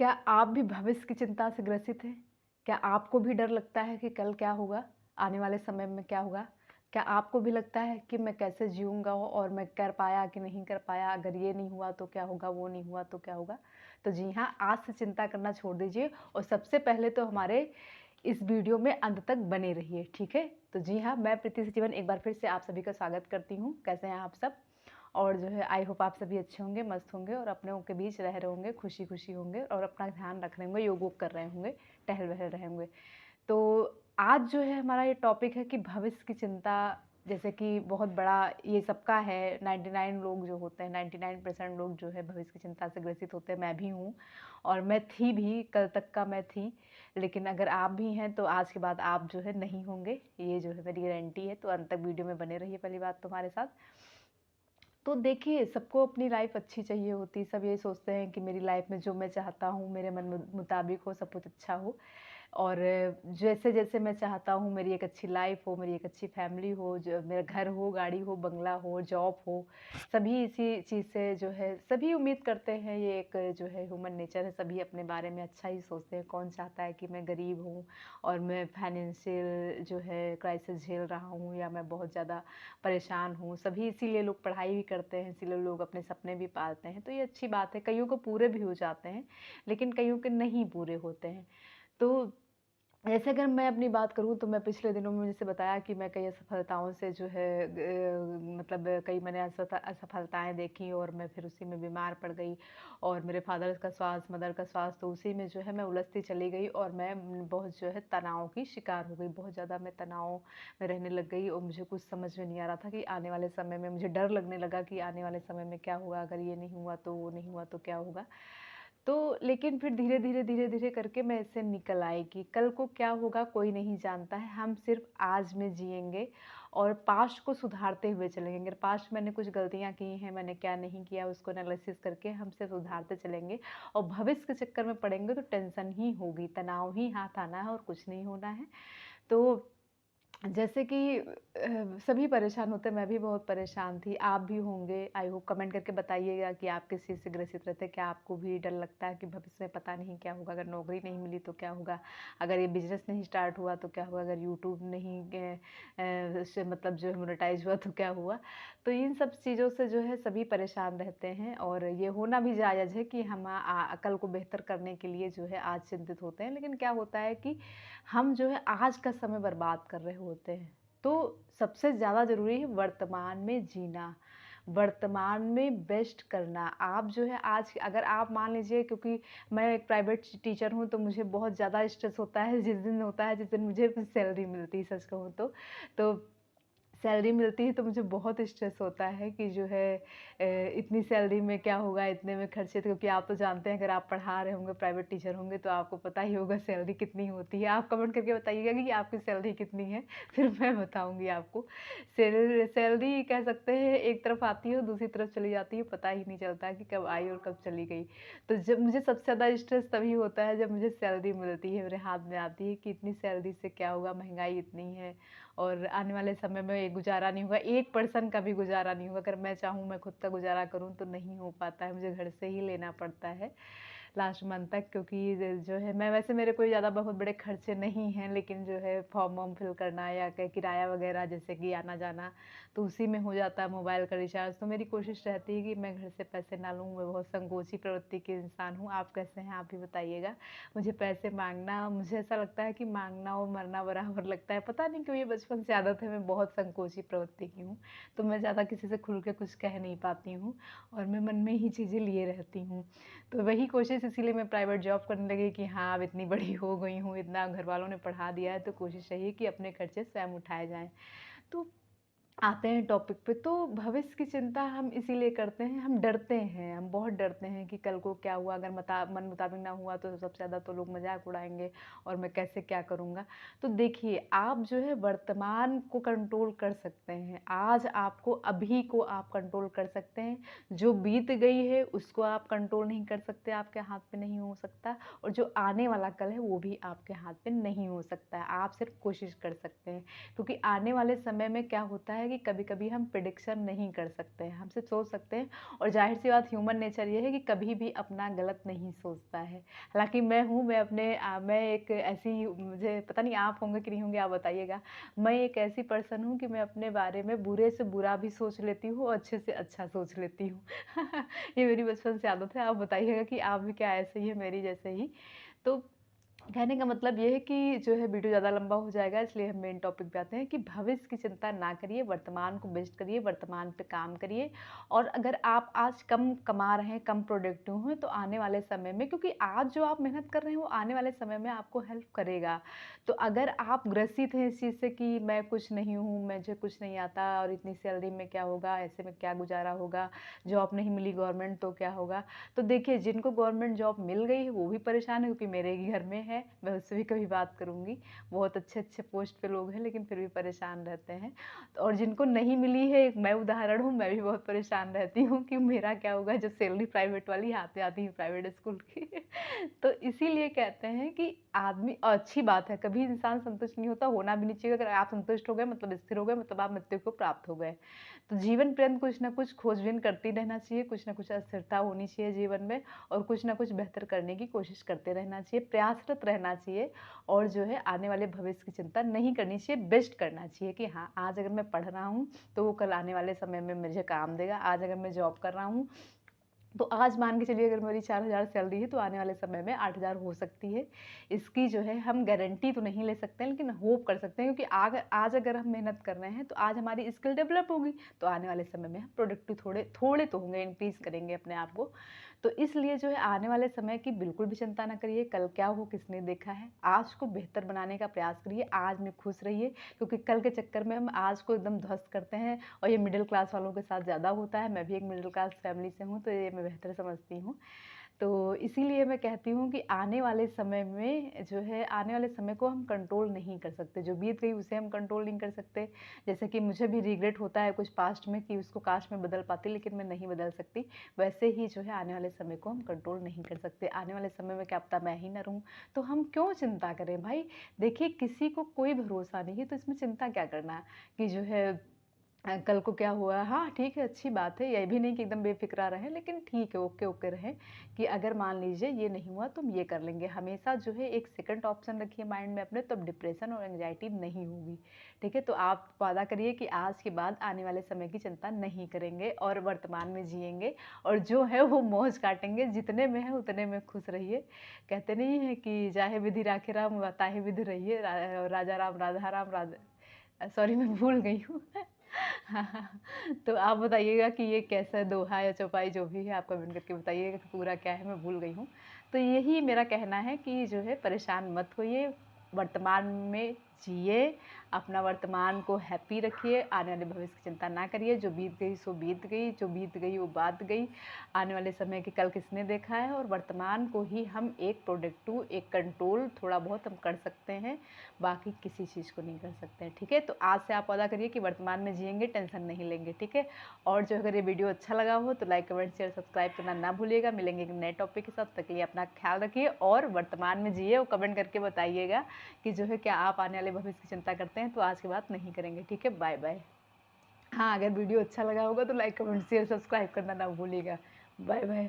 क्या आप भी भविष्य की चिंता से ग्रसित हैं? क्या आपको भी डर लगता है कि कल क्या होगा? आने वाले समय में क्या होगा? क्या आपको भी लगता है कि मैं कैसे जीऊँगा और मैं कर पाया कि नहीं कर पाया? अगर ये नहीं हुआ तो क्या होगा? वो नहीं हुआ तो क्या होगा? तो जी हाँ, आज से चिंता करना छोड़ दीजिए और सबसे पहले तो हमारे इस वीडियो में अंत तक बने रहिए, ठीक है? तो जी हाँ, मैं प्रीति सचिवन एक बार फिर से आप सभी का स्वागत करती हूँ। कैसे हैं आप सब? और जो है आई होप आप सभी अच्छे होंगे, मस्त होंगे और अपनों के बीच रह रहे होंगे, खुशी-खुशी होंगे और अपना ध्यान रख रहे होंगे, योग-वोग कर रहे होंगे, टहल-वहल रहे होंगे। तो आज जो है हमारा ये टॉपिक है कि भविष्य की चिंता, जैसे कि बहुत बड़ा ये सबका है, 99 लोग जो होते हैं, 99% लोग जो है भविष्य की चिंता से ग्रसित होते हैं, मैं भी हूँ और मैं थी भी, कल तक का मैं थी। लेकिन अगर आप भी हैं तो आज के बाद आप जो है नहीं होंगे, ये जो है मेरी गारंटी है। तो अंत तक वीडियो में बने रहिए पहली बात तो हमारे साथ। तो देखिए, सबको अपनी लाइफ अच्छी चाहिए होती है, सब यही सोचते हैं कि मेरी लाइफ में जो मैं चाहता हूँ, मेरे मन मुताबिक हो, सब कुछ अच्छा हो और जैसे-जैसे मैं चाहता हूँ, मेरी एक अच्छी लाइफ हो, मेरी एक अच्छी फैमिली हो, जो मेरा घर हो, गाड़ी हो, बंगला हो, जॉब हो, सभी इसी चीज़ से जो है सभी उम्मीद करते हैं, ये एक जो है ह्यूमन नेचर है, सभी अपने बारे में अच्छा ही सोचते हैं। कौन चाहता है कि मैं गरीब हूँ और मैं फाइनेंशियल जो है क्राइसिस झेल रहा हूँ या मैं बहुत ज़्यादा परेशान हूँ। सभी इसीलिए लोग पढ़ाई भी करते हैं, इसीलिए लोग अपने सपने भी पालते हैं, तो ये अच्छी बात है। कइयों को पूरे भी हो जाते हैं, लेकिन कइयों के नहीं पूरे होते हैं। तो जैसे अगर मैं अपनी बात करूँ तो मैं पिछले दिनों में जैसे बताया कि मैं कई असफलताओं से जो है मतलब कई मैंने असफलताएँ देखी और मैं फिर उसी में बीमार पड़ गई और मेरे फादर का स्वास्थ्य, मदर का स्वास्थ्य, तो उसी में जो है मैं उलझती चली गई और मैं बहुत जो है तनाव की शिकार हो गई। बहुत ज़्यादा मैं तनाव में रहने लग गई और मुझे कुछ समझ में नहीं आ रहा था कि आने वाले समय में मुझे डर लगने लगा कि आने वाले समय में क्या होगा? अगर ये नहीं हुआ तो, वो नहीं हुआ तो क्या होगा? तो लेकिन फिर धीरे-धीरे, धीरे-धीरे करके मैं इससे निकल आई कि कल को क्या होगा कोई नहीं जानता है, हम सिर्फ़ आज में जिएँगे और पास्ट को सुधारते हुए चलेंगे। अगर पास्ट मैंने कुछ गलतियाँ की हैं, मैंने क्या नहीं किया उसको एनालिसिस करके हम सिर्फ़ सुधारते चलेंगे और भविष्य के चक्कर में पड़ेंगे तो टेंशन ही होगी, तनाव ही हाथ आना है और कुछ नहीं होना है। तो जैसे कि सभी परेशान होते हैं, मैं भी बहुत परेशान थी, आप भी होंगे। आई होप कमेंट करके बताइएगा कि आप किस चीज़ से ग्रसित रहते हैं, क्या आपको भी डर लगता है कि भविष्य में पता नहीं क्या होगा, अगर नौकरी नहीं मिली तो क्या होगा, अगर ये बिज़नेस नहीं स्टार्ट हुआ तो क्या होगा, अगर यूट्यूब नहीं से मतलब जो है मोनेटाइज़ हुआ तो क्या हुआ। तो इन सब चीज़ों से जो है सभी परेशान रहते हैं और ये होना भी जायज़ है कि हम कल को बेहतर करने के लिए जो है आज चिंतित होते हैं। लेकिन क्या होता है कि हम जो है आज का समय बर्बाद कर रहे होते हैं। तो सबसे ज़्यादा ज़रूरी है वर्तमान में जीना, वर्तमान में बेस्ट करना। आप जो है आज अगर आप मान लीजिए, क्योंकि मैं एक प्राइवेट टीचर हूँ तो मुझे बहुत ज़्यादा स्ट्रेस होता है जिस दिन मुझे सैलरी मिलती है, सच कहूँ तो। तो सैलरी मिलती है तो मुझे बहुत स्ट्रेस होता है कि जो है इतनी सैलरी में क्या होगा, इतने में खर्चे, तो क्योंकि आप तो जानते हैं अगर आप पढ़ा रहे होंगे, प्राइवेट टीचर होंगे तो आपको पता ही होगा सैलरी कितनी होती है। आप कमेंट करके बताइएगा कि आपकी सैलरी कितनी है, फिर मैं बताऊँगी आपको। सैलरी कह सकते हैं एक तरफ आती है और दूसरी तरफ चली जाती है, पता ही नहीं चलता कि कब आई और कब चली गई। तो जब मुझे सबसे ज़्यादा स्ट्रेस तभी होता है जब मुझे सैलरी मिलती है, मेरे हाथ में आती है कि इतनी सैलरी से क्या होगा, महँगाई इतनी है और आने वाले समय में ये गुज़ारा नहीं होगा, एक पर्सन का भी गुज़ारा नहीं होगा। अगर मैं चाहूँ मैं खुद का गुज़ारा करूँ तो नहीं हो पाता है, मुझे घर से ही लेना पड़ता है लास्ट मंथ तक, क्योंकि जो है मैं वैसे मेरे कोई ज़्यादा बहुत बड़े खर्चे नहीं हैं, लेकिन जो है फॉर्म वॉर्म फिल करना या किराया वगैरह जैसे कि आना जाना तो उसी में हो जाता है, मोबाइल का रिचार्ज। तो मेरी कोशिश रहती है कि मैं घर से पैसे ना लूँ। मैं बहुत संकोची प्रवृत्ति की इंसान हूँ। आप कैसे हैं आप भी बताइएगा। मुझे पैसे मांगना, मुझे ऐसा लगता है कि मांगना और मरना बराबर लगता है, पता नहीं क्यों, ये बचपन से आदत है। मैं बहुत संकोची प्रवृत्ति की हूँ, तो मैं ज़्यादा किसी से खुल के कुछ कह नहीं पाती हूँ और मैं मन में ही चीज़ें लिए रहती हूँ। तो वही कोशिश, इसीलिए मैं प्राइवेट जॉब करने लगी कि हाँ, अब इतनी बड़ी हो गई हूँ, इतना घर वालों ने पढ़ा दिया है तो कोशिश यही है कि अपने खर्चे स्वयं उठाए जाएँ। तो आते हैं टॉपिक पे, तो भविष्य की चिंता हम इसीलिए करते हैं, हम डरते हैं, हम बहुत डरते हैं कि कल को क्या हुआ, अगर मन मुताबिक ना हुआ तो सबसे ज़्यादा तो लोग मजाक उड़ाएंगे और मैं कैसे क्या करूँगा। तो देखिए, आप जो है वर्तमान को कंट्रोल कर सकते हैं, आज आपको, अभी को आप कंट्रोल कर सकते हैं। जो बीत गई है उसको आप कंट्रोल नहीं कर सकते, आपके हाथ में नहीं हो सकता, और जो आने वाला कल है वो भी आपके हाथ में नहीं हो सकता है, आप सिर्फ कोशिश कर सकते हैं। क्योंकि आने वाले समय में क्या होता है कि कभी-कभी हम प्रेडिक्शन नहीं कर सकते हैं, हम सिर्फ सोच सकते हैं। और ज़ाहिर-सी बात ह्यूमन नेचर ये है कि कभी भी अपना गलत नहीं सोचता है। हालाँकि मैं हूँ, मैं एक ऐसी, मुझे पता नहीं आप होंगे कि नहीं होंगे, आप बताइएगा। मैं एक ऐसी पर्सन हूँ कि मैं अपने बारे में बुरे से बुरा भी सोच लेती हूँ और अच्छे से अच्छा सोच लेती हूँ। ये मेरी बचपन से आदत है। आप बताइएगा कि आप भी क्या ऐसे ही हैं मेरी जैसे ही? तो कहने का मतलब ये है कि जो है वीडियो ज़्यादा लंबा हो जाएगा, इसलिए हम मेन टॉपिक पे आते हैं कि भविष्य की चिंता ना करिए, वर्तमान को बेस्ट करिए, वर्तमान पे काम करिए। और अगर आप आज कम कमा रहे हैं, कम प्रोडक्टिव हैं, तो आने वाले समय में, क्योंकि आज जो आप मेहनत कर रहे हैं वो आने वाले समय में आपको हेल्प करेगा। तो अगर आप ग्रसित हैं इस चीज़ से कि मैं कुछ नहीं हूँ, मुझे कुछ नहीं आता और इतनी सैलरी में क्या होगा, ऐसे में क्या गुजारा होगा, जॉब नहीं मिली गवर्नमेंट तो क्या होगा। तो देखिए, जिनको गवर्नमेंट जॉब मिल गई है वो भी परेशान है, क्योंकि मेरे ही घर में है, मैं उससे भी कभी बात करूँगी। बहुत अच्छे-अच्छे पोस्ट पे लोग हैं, लेकिन फिर भी परेशान रहते हैं। और जिनको नहीं मिली है, एक मैं उदाहरण हूँ, मैं भी बहुत परेशान रहती हूँ कि मेरा क्या होगा जब सैलरी प्राइवेट वाली हाथ आती है प्राइवेट स्कूल की। तो इसीलिए कहते हैं कि आदमी, अच्छी बात है, कभी इंसान संतुष्ट नहीं होता, होना भी नहीं चाहिए। अगर आप संतुष्ट हो गए मतलब स्थिर हो गए, मतलब आप मृत्यु को प्राप्त हो गए। तो जीवन पर्यंत कुछ ना कुछ खोजबीन करते रहना चाहिए, कुछ ना कुछ अस्थिरता होनी चाहिए जीवन में, और कुछ ना कुछ बेहतर करने की कोशिश करते रहना चाहिए, प्रयासरत रहना चाहिए। और जो है आने वाले भविष्य की चिंता नहीं करनी चाहिए, बेस्ट करना चाहिए कि हाँ, आज अगर मैं पढ़ रहा हूँ तो वो कल आने वाले समय में मुझे काम देगा। आज अगर मैं जॉब कर रहा हूँ तो आज मान के चलिए, अगर मेरी 4,000 सैलरी है तो आने वाले समय में 8,000 हो सकती है। इसकी जो है हम गारंटी तो नहीं ले सकते हैं, लेकिन होप कर सकते हैं, क्योंकि आज अगर हम मेहनत कर रहे हैं तो आज हमारी स्किल डेवलप होगी, तो आने वाले समय में हम प्रोडक्टिव थोड़े तो होंगे, इंक्रीज करेंगे अपने आप को। तो इसलिए जो है आने वाले समय की बिल्कुल भी चिंता ना करिए, कल क्या हो किसने देखा है। आज को बेहतर बनाने का प्रयास करिए, आज में खुश रहिए, क्योंकि कल के चक्कर में हम आज को एकदम ध्वस्त करते हैं। और ये मिडिल क्लास वालों के साथ ज़्यादा होता है। मैं भी एक मिडिल क्लास फैमिली से हूँ, तो ये मैं बेहतर समझती हूँ। तो इसीलिए मैं कहती हूँ कि आने वाले समय में जो है, आने वाले समय को हम कंट्रोल नहीं कर सकते, जो बीत गई उसे हम कंट्रोल नहीं कर सकते। जैसे कि मुझे भी रिग्रेट होता है कुछ पास्ट में कि उसको काश मैं बदल पाती, लेकिन मैं नहीं बदल सकती। वैसे ही जो है आने वाले समय को हम कंट्रोल नहीं कर सकते। आने वाले समय में क्या पता मैं ही ना रहूँ, तो हम क्यों चिंता करें भाई। देखिए, किसी को कोई भरोसा नहीं है, तो इसमें चिंता क्या करना है कि जो है कल को क्या हुआ। हाँ, ठीक है, अच्छी बात है, ये भी नहीं कि एकदम बेफ़िक्रा रहें, लेकिन ठीक है, ओके रहें कि अगर मान लीजिए ये नहीं हुआ तो हम ये कर लेंगे। हमेशा जो है एक सेकंड ऑप्शन रखिए माइंड में अपने, तब डिप्रेशन और एंग्जायटी नहीं होगी। ठीक है? तो आप वादा करिए कि आज के बाद आने वाले समय की चिंता नहीं करेंगे और वर्तमान में जिएँगे, और जो है वो मौज काटेंगे, जितने में है उतने में खुश रहिए। कहते नहीं है कि जाहे विधि राखे राम ताहे विधि रहिए, राजा राम राधा राम सॉरी, मैं भूल गई हूँ। हाँ, तो आप बताइएगा कि ये कैसा दोहा या चौपाई जो भी है, आप कमेंट करके बताइएगा कि पूरा क्या है, मैं भूल गई हूँ। तो यही मेरा कहना है कि जो है परेशान मत होइए, वर्तमान में जिए, अपना वर्तमान को हैप्पी रखिए, आने वाले भविष्य की चिंता ना करिए। जो बीत गई सो बीत गई, जो बीत गई वो बात गई। आने वाले समय की कल किसने देखा है, और वर्तमान को ही हम एक प्रोडक्टिव, एक कंट्रोल थोड़ा बहुत हम कर सकते हैं, बाकी किसी चीज़ को नहीं कर सकते हैं। ठीक है? तो आज से आप वादा करिए कि वर्तमान में जिएँगे, टेंशन नहीं लेंगे। ठीक है? और जो अगर ये वीडियो अच्छा लगा हो तो लाइक, कमेंट, शेयर, सब्सक्राइब करना ना भूलिएगा। मिलेंगे एक नए टॉपिक के साथ, तब तक के लिए अपना ख्याल रखिए और वर्तमान में जिए, और कमेंट करके बताइएगा कि जो है क्या आप आने वाले भविष्य की चिंता करते हैं, तो आज की बात नहीं करेंगे। ठीक है? Bye bye. हाँ, अगर वीडियो अच्छा लगा होगा तो लाइक, कमेंट, शेयर, सब्सक्राइब करना ना भूलिएगा। Bye bye.